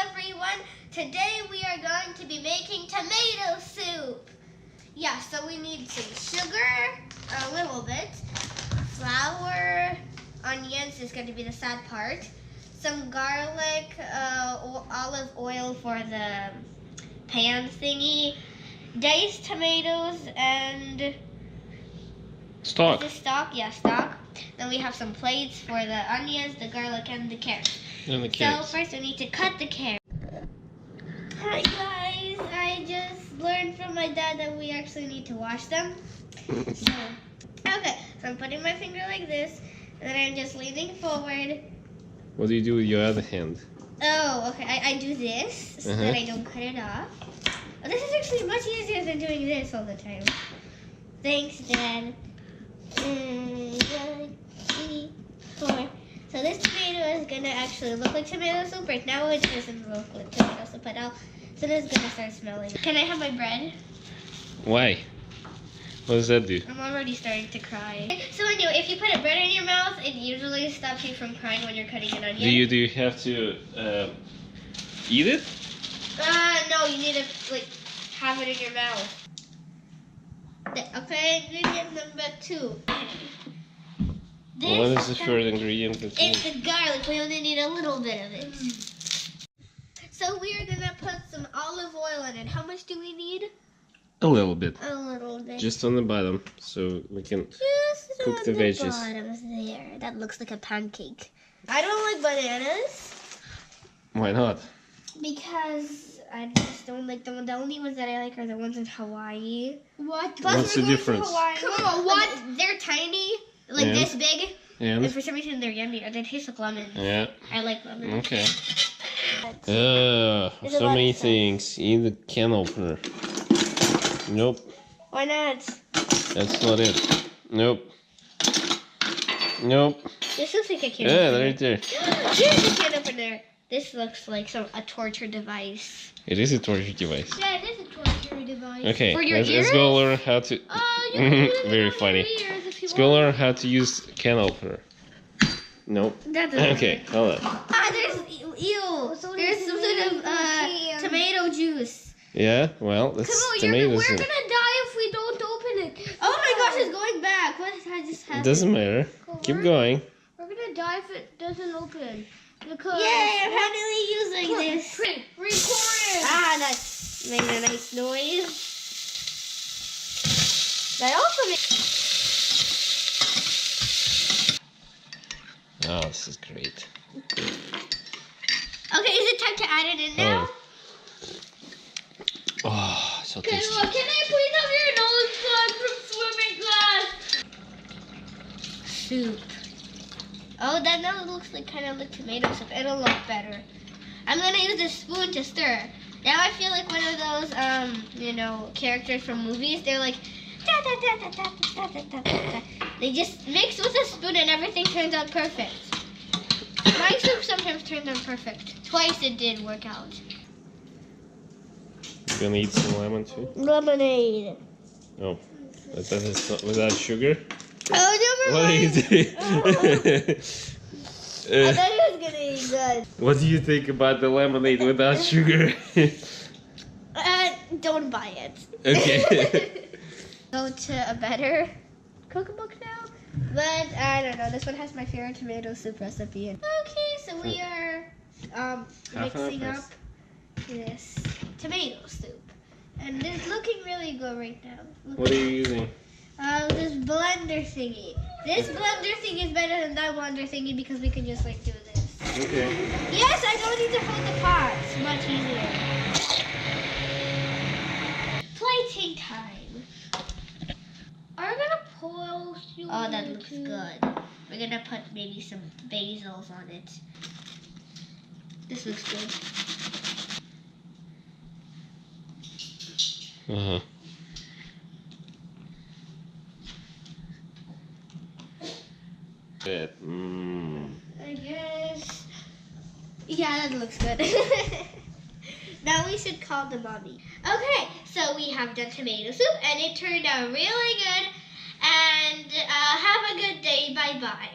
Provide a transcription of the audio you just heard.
everyone! Today we are going to be making tomato soup. Yeah, so we need some sugar, a little bit, flour, onions is going to be the sad part, some garlic, olive oil for the pan thingy, diced tomatoes, and stock. is this stock? Yeah, stock. Then we have some plates for the onions, the garlic, and the carrots. And the carrots. So first we need to cut the carrots. Hi guys, I just learned from my dad that we actually need to wash them. So I'm putting my finger like this, and then I'm just leaning forward. What do you do with your other hand? Oh, okay, I do this so that I don't cut it off. Oh, this is actually much easier than doing this all the time. Thanks, Dad. 1, 2, 3, 4. So this tomato is gonna actually look like tomato soup. Right now it doesn't look like tomato soup at all. So it's gonna start smelling. Can I have my bread? Why? What does that do? I'm already starting to cry. So anyway, if you put a bread in your mouth, it usually stops you from crying when you're cutting an onion. Do you have to eat it? No, you need to like have it in your mouth. Okay, ingredient number 2. What is the first ingredient? It's the garlic. We only need a little bit of it. So we are gonna put some olive oil in it. How much do we need? A little bit. A little bit. Just on the bottom, so we can Just cook the veggies. Bottom there. That looks like a pancake. I don't like bananas Why not? because I just don't like them. The only ones that I like are the ones in Hawaii. What? What's the difference? Come on, what? They're tiny, like And? this big. And And? for some reason they're yummy. They taste like lemon. Yeah. I like lemon. Okay. There's a So lot many of stuff. things. Eat the can opener. Nope. Why not? That's not it. Nope. Nope. This looks like a can Yeah, opener. right there. Here's the can opener. This looks like a torture device. It is a torture device. Yeah, it is a torture device. Okay, For your let's go ears? learn how to. You can put it Very on funny. your ears if you Let's go want. learn how to use can opener. Nope. That doesn't Okay, work. hold on. There's there's some sort of tomato juice. Yeah, well, that's Come on, tomatoes. we're in- gonna die if we don't open it. Oh my gosh, it's going back. What just It happened? doesn't matter. Keep going. We're gonna die if it doesn't open. Because yay, I'm finally using this. Record it. That made a nice noise. That also made. Oh, this is great. Okay, is it time to add it in now? Oh, so Can tasty. I please have your nose blood from swimming class? Soup. Oh, that now looks like kind of like tomato soup. It'll look better. I'm gonna use a spoon to stir. Now I feel like one of those, characters from movies. They're like, da, da, da, da, da, da, da, da, da. They just mix with a spoon and everything turns out perfect. My soup sometimes turns out perfect. Twice it did work out. You gonna eat some lemon too? Lemonade. Oh, that is not without sugar. Oh, never What are you mind. doing? I thought it was gonna be good. What do you think about the lemonade without sugar? Don't buy it. Okay. Go to a better cookbook now. But I don't know. This one has my favorite tomato soup recipe in. Okay, so we are mixing up this tomato soup. And it's looking really good right now. What are you using? This blender thingy. This blender thingy is better than that blender thingy because we can just like do this. Okay. Yes, I don't need to hold the pot. It's much easier. Plating time. Are we gonna pour? Oh, that looks good. We're gonna put maybe some basils on it. This looks good. Uh-huh. Good. I guess. Yeah, that looks good. Now we should call the mommy. Okay, so we have done tomato soup and it turned out really good. And have a good day. Bye-bye.